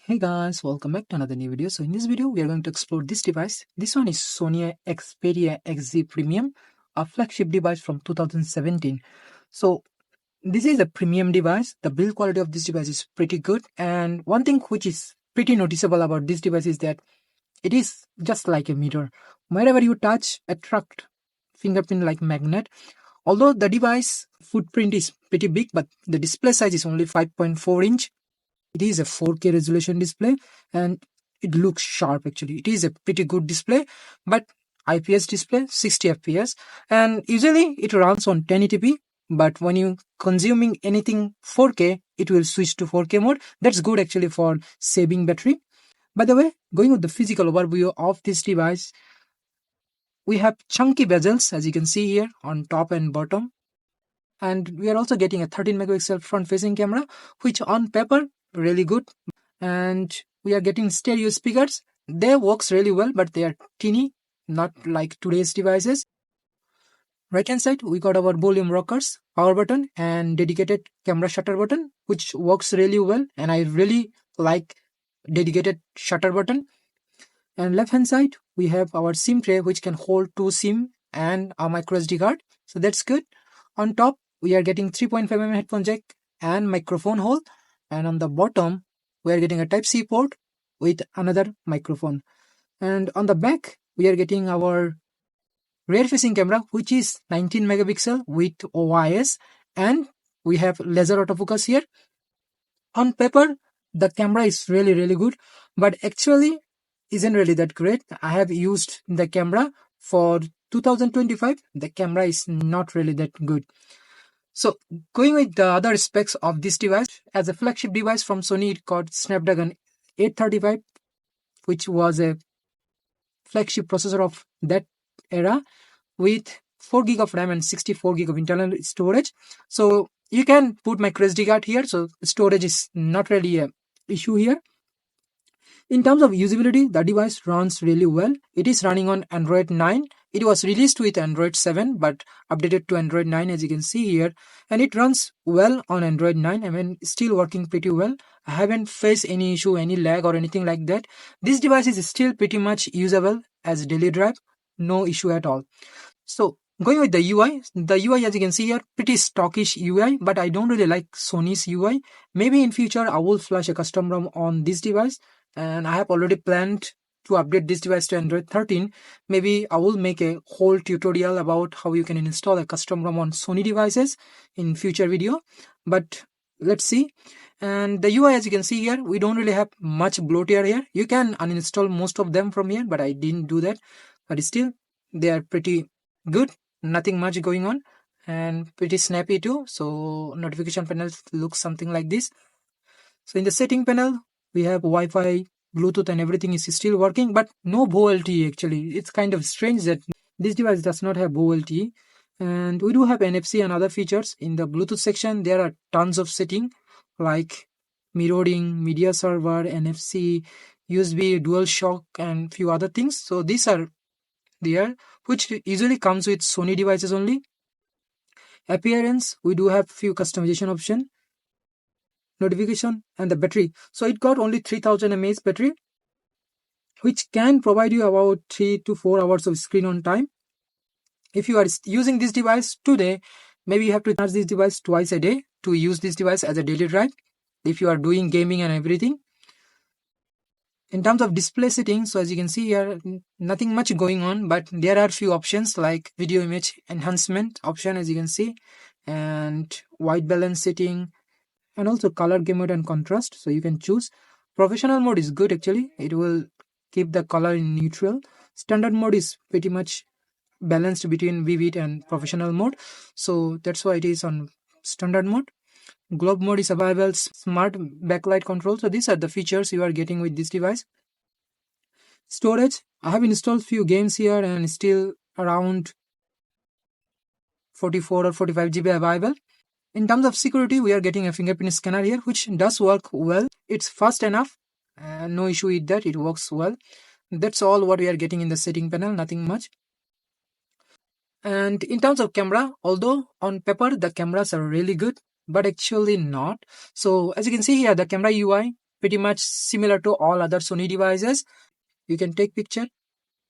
Hey guys, welcome back to another new video. So in this video, we are going to explore this device. This one is Sony Xperia XZ Premium, a flagship device from 2017. So this is a premium device. The build quality of this device is pretty good. And one thing which is pretty noticeable about this device is that it is just like a mirror. Wherever you touch, attract fingerprint like magnet. Although the device footprint is pretty big, but the display size is only 5.4 inch. It is a 4K resolution display and it looks sharp actually. It is a pretty good display, but IPS display 60 FPS and usually it runs on 1080p, but when you consuming anything 4K, it will switch to 4K mode. That's good actually for saving battery. By the way, going with the physical overview of this device, we have chunky bezels as you can see here on top and bottom. And we are also getting a 13 megapixel front facing camera, which on paper really good. And we are getting stereo speakers. They works really well, but they are teeny, not like today's devices. Right hand side, we got our volume rockers, power button and dedicated camera shutter button, which works really well. And I really like dedicated shutter button. And left hand side, we have our SIM tray, which can hold 2 SIM and a micro SD card. So that's good. On top, we are getting 3.5mm headphone jack and microphone hole. And on the bottom, we are getting a Type-C port with another microphone. And on the back, we are getting our rear-facing camera, which is 19 megapixel with OIS. And we have laser autofocus here. On paper, the camera is really good, but actually isn't really that great. I have used the camera for 2025. The camera is not really that good. So going with the other specs of this device, as a flagship device from Sony, it got Snapdragon 835, which was a flagship processor of that era with 4 GB of RAM and 64 GB of internal storage. So you can put micro SD card here, so storage is not really an issue here. In terms of usability, the device runs really well. It is running on Android 9. It was released with Android 7 but updated to Android 9 as you can see here. And it runs well on Android 9. I mean, still working pretty well. I haven't faced any issue, any lag or anything like that. This device is still pretty much usable as daily drive. No issue at all. So going with the UI as you can see here, pretty stockish UI, but I don't really like Sony's UI. Maybe in future I will flash a custom ROM on this device. And I have already planned to update this device to Android 13. Maybe I will make a whole tutorial about how you can install a custom ROM on Sony devices in future video. But let's see. And the UI as you can see here, we don't really have much bloatware here. You can uninstall most of them from here, but I didn't do that. But still, they are pretty good. Nothing much going on and pretty snappy too. So notification panel looks something like this. So in the setting panel, we have Wi-Fi, Bluetooth and everything is still working, but no VoLTE actually. It's kind of strange that this device does not have VoLTE. And we do have NFC and other features. In the Bluetooth section, there are tons of settings like mirroring, media server, NFC, USB, DualShock and few other things. So these are there, which usually comes with Sony devices only. Appearance, we do have few customization options. Notification and the battery, so it got only 3000 mAh battery, which can provide you about 3 to 4 hours of screen on time. If you are using this device today, maybe you have to charge this device twice a day to use this device as a daily drive if you are doing gaming and everything. In terms of display settings, so as you can see here, nothing much going on, but there are few options like video image enhancement option as you can see, and white balance setting, and also color game mode and contrast, so you can choose. Professional mode is good actually, it will keep the color in neutral. Standard mode is pretty much balanced between vivid and professional mode, so that's why it is on standard mode. Globe mode is available, smart backlight control. So these are the features you are getting with this device. Storage, I have installed few games here and still around 44 or 45 GB available. In terms of security, we are getting a fingerprint scanner here, which does work well. It's fast enough. No issue with that. It works well. That's all what we are getting in the setting panel. Nothing much. And in terms of camera, although on paper the cameras are really good, but actually not. So as you can see here, the camera UI pretty much similar to all other Sony devices. You can take picture,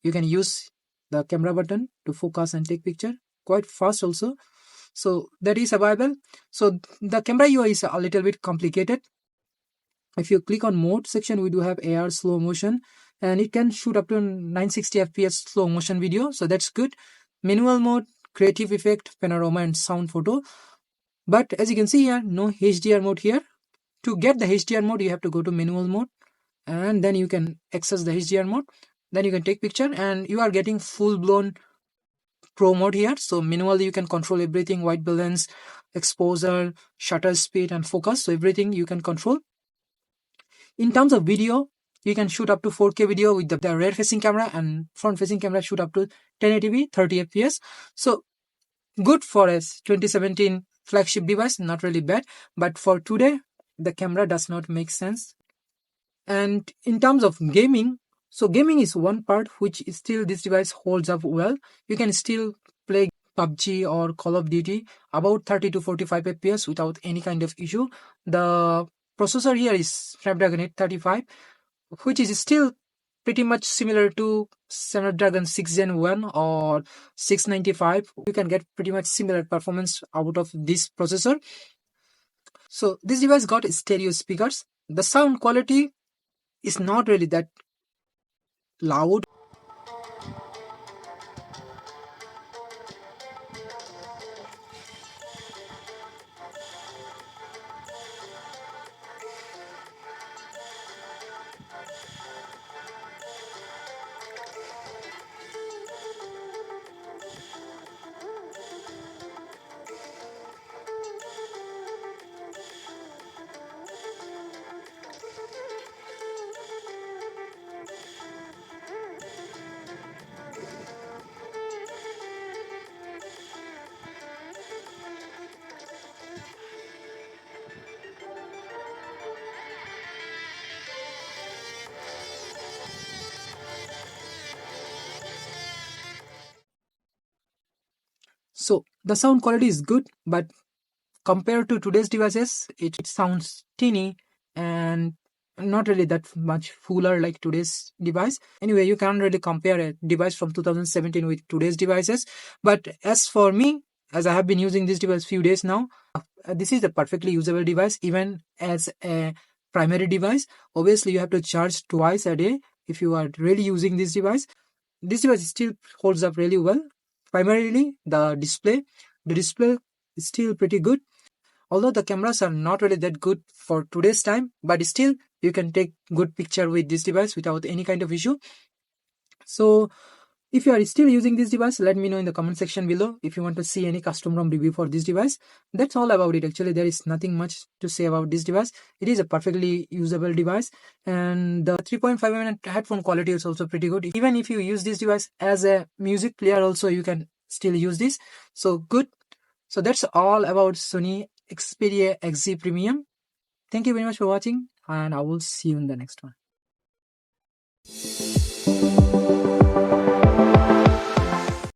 you can use the camera button to focus and take picture quite fast also. So that is available. So the camera UI is a little bit complicated. If you click on mode section, we do have AR slow motion, and it can shoot up to 960 fps slow motion video, so that's good. Manual mode, creative effect, panorama, and sound photo. But as you can see here, no HDR mode here. To get the HDR mode, you have to go to manual mode, and then you can access the HDR mode. Then you can take picture, and you are getting full-blown pro mode here. So manually you can control everything: white balance, exposure, shutter speed, and focus. So everything you can control. In terms of video, you can shoot up to 4K video with the rear facing camera, and front facing camera shoot up to 1080p 30 fps. So good for a 2017 flagship device, not really bad. But for today, the camera does not make sense. And in terms of gaming, so gaming is one part which is still this device holds up well. You can still play PUBG or Call of Duty about 30 to 45 fps without any kind of issue. The processor here is Snapdragon 835, which is still pretty much similar to Snapdragon 6 Gen 1 or 695. You can get pretty much similar performance out of this processor. So this device got stereo speakers. The sound quality is not really that loud. So the sound quality is good, but compared to today's devices, it sounds tinny and not really that much fuller like today's device. Anyway, you can't really compare a device from 2017 with today's devices. But as for me, as I have been using this device few days now, this is a perfectly usable device even as a primary device. Obviously, you have to charge twice a day if you are really using this device. This device still holds up really well. Primarily the display is still pretty good, although the cameras are not really that good for today's time, but still you can take good picture with this device without any kind of issue. So if you are still using this device, let me know in the comment section below if you want to see any custom ROM review for this device. That's all about it. Actually, there is nothing much to say about this device. It is a perfectly usable device, and the 3.5mm headphone quality is also pretty good. Even if you use this device as a music player also, you can still use this. So good. So that's all about Sony Xperia XZ Premium. Thank you very much for watching, and I will see you in the next one.